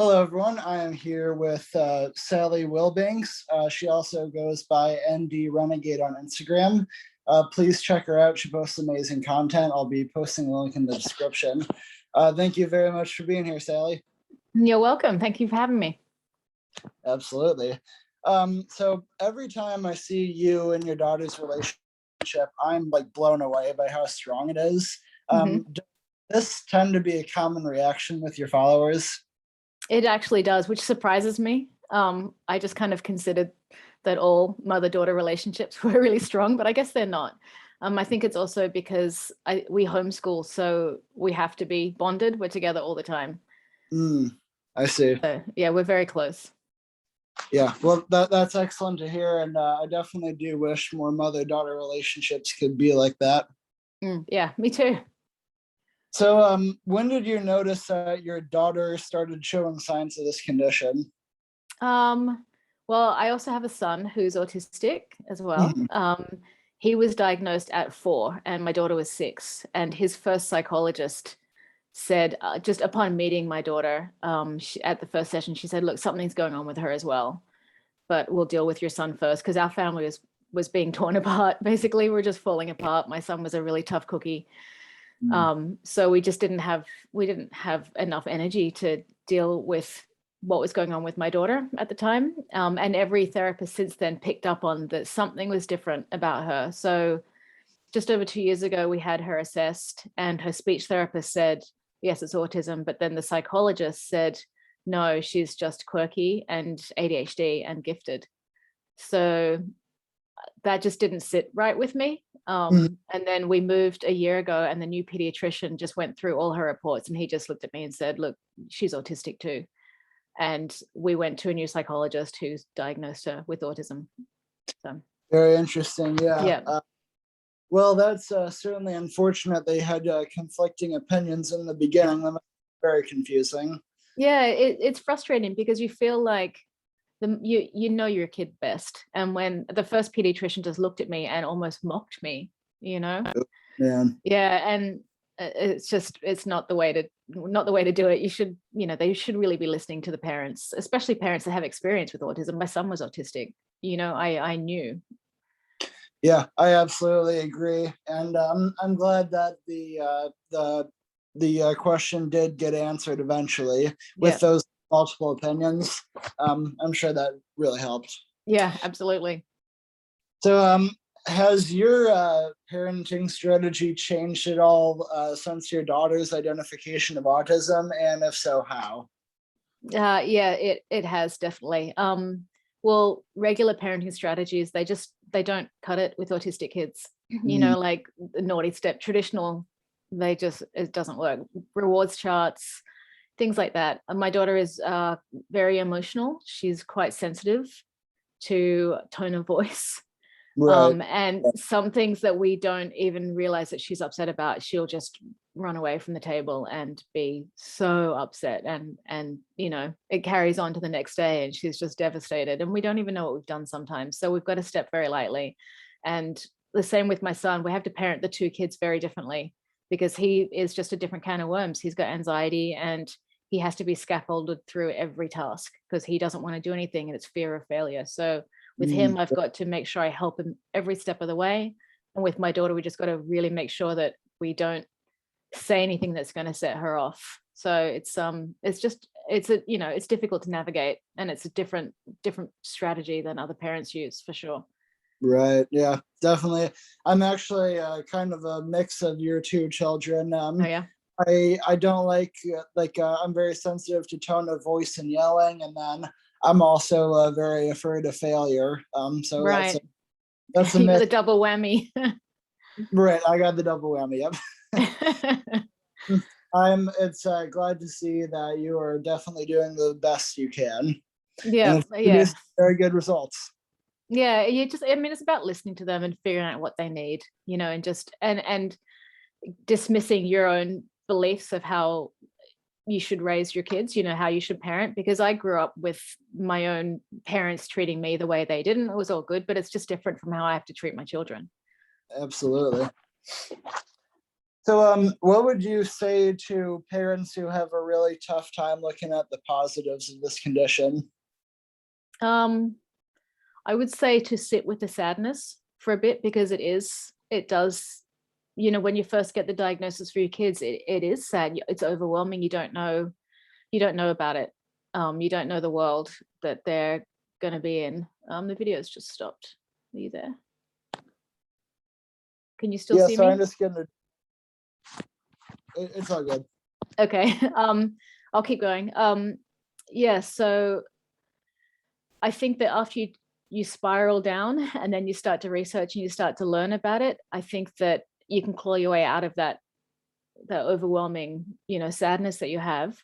Hello, everyone. I am here with Sally Wilbanks. She also goes by ND Renegade on Instagram. Please check her out. She posts amazing content. I'll be posting a link in the description. Thank you very much for being here, Sally. You're welcome. Thank you for having me. Absolutely. So every time I see you and your daughter's relationship, I'm like blown away by how strong it is. Does this tend to be a common reaction with your followers? It actually does, which surprises me. I just kind of considered that all mother-daughter relationships were really strong, but I guess they're not. I think it's also because we homeschool, so we have to be bonded. We're together all the time. I see. So, yeah, we're very close. Yeah, well, that's excellent to hear, and I definitely do wish more mother-daughter relationships could be like that. Yeah, me too. So, when did you notice that your daughter started showing signs of this condition? Well, I also have a son who's autistic as well. He was diagnosed at 4 and my daughter was 6, and his first psychologist said, just upon meeting my daughter at the first session, she said, look, something's going on with her as well, but we'll deal with your son first, because our family was being torn apart. Basically, we're just falling apart. My son was a really tough cookie. So we just didn't have enough energy to deal with what was going on with my daughter at the time. And every therapist since then picked up on that something was different about her. So just over 2 years ago, we had her assessed, and her speech therapist said, yes, it's autism. But then the psychologist said, no, she's just quirky and ADHD and gifted. So that just didn't sit right with me. And then we moved a year ago, and the new pediatrician just went through all her reports, and he just looked at me and said, look, she's autistic too. And we went to a new psychologist who's diagnosed her with autism. So very interesting. Yeah. Well, that's certainly unfortunate. They had conflicting opinions in the beginning. That was very confusing. Yeah, it's frustrating because you feel like you know your kid best, and when the first pediatrician just looked at me and almost mocked me, Yeah. And it's not the way to do it. You should, they should really be listening to the parents, especially parents that have experience with autism. My son was autistic. I knew. Yeah, I absolutely agree, and I'm glad that the question did get answered eventually with those multiple opinions. I'm sure that really helped. Yeah, absolutely. So, has your parenting strategy changed at all since your daughter's identification of autism, and if so, how? Yeah, it has definitely. Well, regular parenting strategies, they don't cut it with autistic kids. Like the naughty step, traditional, it doesn't work. Rewards charts, things like that. My daughter is very emotional. She's quite sensitive to tone of voice. Right. And some things that we don't even realize that she's upset about, she'll just run away from the table and be so upset, and it carries on to the next day, and she's just devastated, and we don't even know what we've done sometimes. So we've got to step very lightly. And the same with my son. We have to parent the two kids very differently, because he is just a different can of worms. He's got anxiety, and he has to be scaffolded through every task because he doesn't want to do anything, and it's fear of failure. So with him, I've got to make sure I help him every step of the way. And with my daughter, we just got to really make sure that we don't say anything that's going to set her off. So it's difficult to navigate, and it's a different strategy than other parents use, for sure. Right. Yeah, definitely. I'm actually kind of a mix of your two children. Oh yeah. I don't like I'm very sensitive to tone of voice and yelling, and then I'm also very afraid of failure. So right. That's you got the double whammy. Right, I got the double whammy. Yep. It's glad to see that you are definitely doing the best you can. Yeah, it's very good results. Yeah, it's about listening to them and figuring out what they need, and just and dismissing your own beliefs of how you should raise your kids, how you should parent, because I grew up with my own parents treating me the way they did, and it was all good, but it's just different from how I have to treat my children. Absolutely. So, what would you say to parents who have a really tough time looking at the positives of this condition? Um, I would say to sit with the sadness for a bit, because it does, when you first get the diagnosis for your kids, it is sad. It's overwhelming. You don't know about it. You don't know the world that they're going to be in. The video's just stopped. Are you there? Can you still Yeah, see so me? I'm just gonna. It's all good. Okay. I'll keep going. Yeah. So I think that after you spiral down and then you start to research and you start to learn about it, I think that you can claw your way out of that overwhelming, sadness that you have,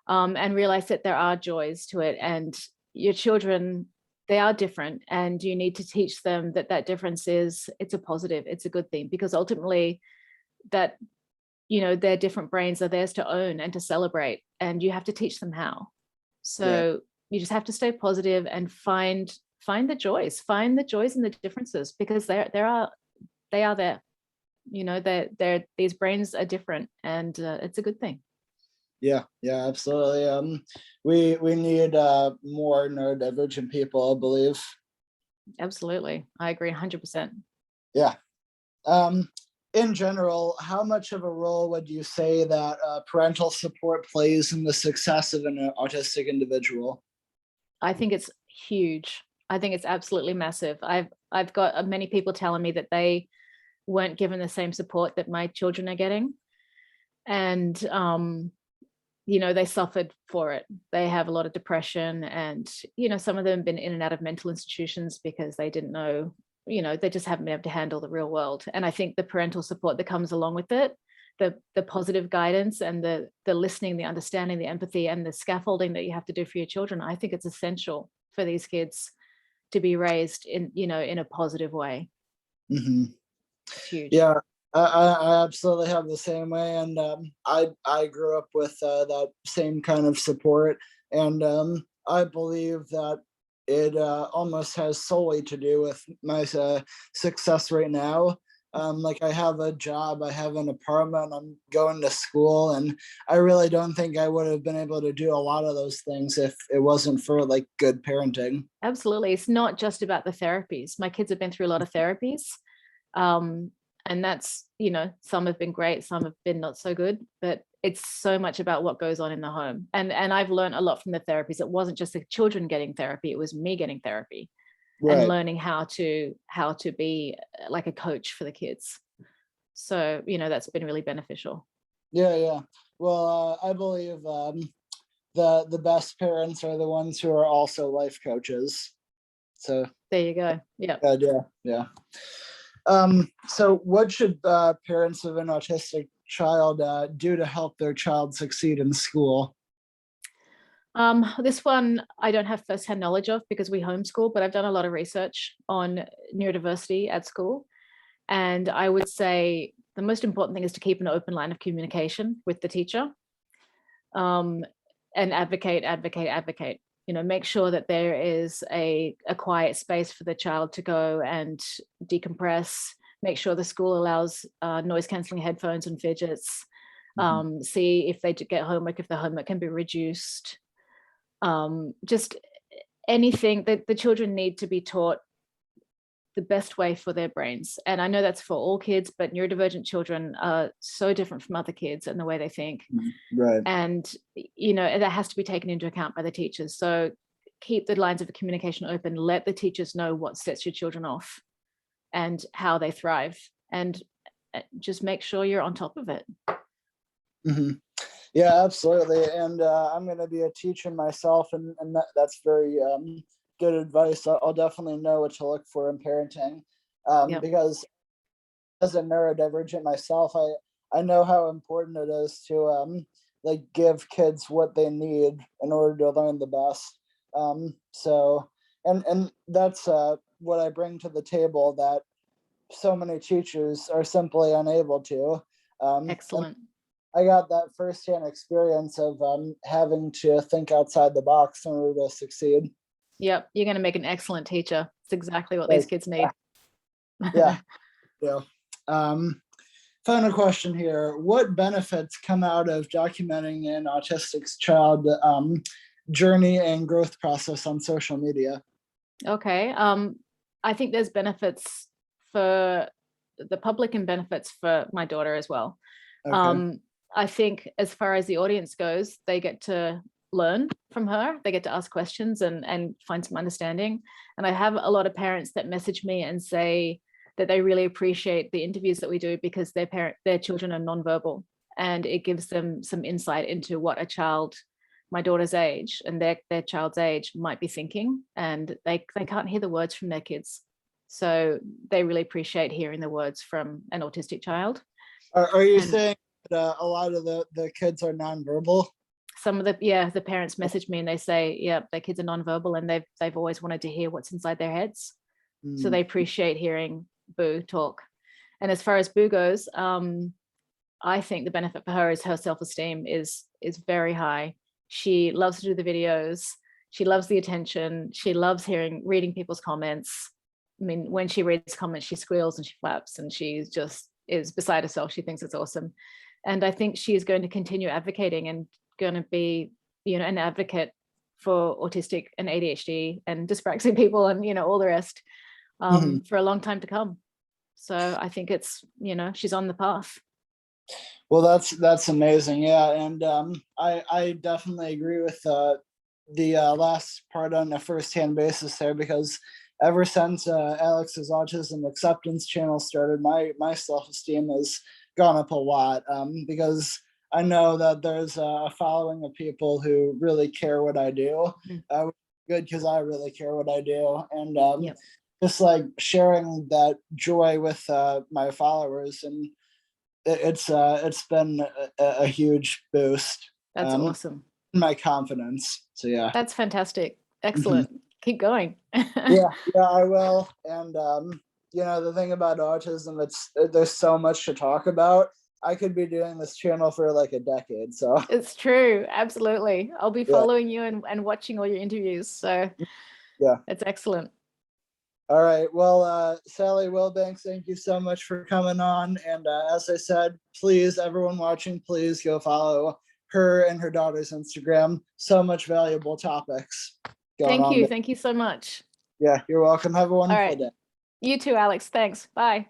and realize that there are joys to it, and your children, they are different, and you need to teach them that difference it's a positive, it's a good thing, because ultimately that, their different brains are theirs to own and to celebrate, and you have to teach them how. So Right. you just have to stay positive and find the joys, and the differences, because they are there. They're these brains are different, and it's a good thing. Yeah, yeah, absolutely. We need more neurodivergent people, I believe. Absolutely, I agree 100%. Yeah. In general, how much of a role would you say that parental support plays in the success of an autistic individual? I think it's huge. I think it's absolutely massive. I've got many people telling me that they weren't given the same support that my children are getting, and they suffered for it. They have a lot of depression, and some of them have been in and out of mental institutions because they didn't know, they just haven't been able to handle the real world. And I think the parental support that comes along with it, the positive guidance and the listening, the understanding, the empathy, and the scaffolding that you have to do for your children, I think it's essential for these kids to be raised in a positive way. Hmm. It's huge. Yeah, I absolutely have the same way, and I grew up with that same kind of support, and I believe that it almost has solely to do with my success right now. Like, I have a job, I have an apartment, I'm going to school, and I really don't think I would have been able to do a lot of those things if it wasn't for like good parenting. Absolutely. It's not just about the therapies. My kids have been through a lot of therapies. Um, and that's, some have been great, some have been not so good, but it's so much about what goes on in the home. And I've learned a lot from the therapies. It wasn't just the children getting therapy, it was me getting therapy and Right. learning how to be like a coach for the kids. So, that's been really beneficial. Yeah, yeah. Well, I believe the best parents are the ones who are also life coaches. So There you go. Yeah. yeah, yeah. So what should parents of an autistic child do to help their child succeed in school? This one I don't have firsthand knowledge of because we homeschool, but I've done a lot of research on neurodiversity at school. And I would say the most important thing is to keep an open line of communication with the teacher, um, and advocate. Make sure that there is a quiet space for the child to go and decompress. Make sure the school allows noise cancelling headphones and fidgets. See if they get homework, if the homework can be reduced. Just anything that the children need to be taught the best way for their brains. And I know that's for all kids, but neurodivergent children are so different from other kids and the way they think. Right. And, that has to be taken into account by the teachers. So keep the lines of communication open, let the teachers know what sets your children off and how they thrive, and just make sure you're on top of it. Mm-hmm. Yeah, absolutely. And I'm going to be a teacher myself, and that's very good advice. I'll definitely know what to look for in parenting, Yep. because as a neurodivergent myself, I know how important it is to like give kids what they need in order to learn the best. So and that's what I bring to the table that so many teachers are simply unable to. And Excellent. I got that firsthand experience of having to think outside the box in order to succeed. Yep. You're going to make an excellent teacher. It's exactly what these Like, kids need. yeah, yeah. Um, final question here. What benefits come out of documenting an autistic child journey and growth process on social media? Okay. I think there's benefits for the public and benefits for my daughter as well. Okay. I think as far as the audience goes, they get to learn from her. They get to ask questions and find some understanding. And I have a lot of parents that message me and say that they really appreciate the interviews that we do because their children are nonverbal, and it gives them some insight into what a child my daughter's age and their child's age might be thinking, and they can't hear the words from their kids. So they really appreciate hearing the words from an autistic child. Are you saying that a lot of the kids are nonverbal? Some of the parents message me and they say, yeah, their kids are nonverbal and they've always wanted to hear what's inside their heads. So they appreciate hearing Boo talk. And as far as Boo goes, I think the benefit for her is her self-esteem is very high. She loves to do the videos. She loves the attention. She loves reading people's comments. I mean, when she reads comments, she squeals and she flaps and she just is beside herself. She thinks it's awesome. And I think she is going to continue advocating and going to be, an advocate for autistic and ADHD and dyspraxic people and, all the rest for a long time to come. So I think it's, she's on the path. Well, that's amazing. Yeah. And I definitely agree with the last part on a firsthand basis there, because ever since Alex's autism acceptance channel started, my self-esteem has gone up a lot, because I know that there's a following of people who really care what I do. Good, because I really care what I do. And just like sharing that joy with my followers, and it's been a huge boost. That's awesome. My confidence. So yeah. That's fantastic. Excellent. Keep going. yeah, I will. And the thing about autism, there's so much to talk about. I could be doing this channel for like a decade. So it's true. Absolutely. I'll be following you and watching all your interviews. So yeah, it's excellent. All right. Well, Sally Wilbanks, thank you so much for coming on. And as I said, please, everyone watching, please go follow her and her daughter's Instagram. So much valuable topics going on. Thank you. Thank you so much. Yeah, you're welcome. Have a wonderful day. You too, Alex. Thanks. Bye.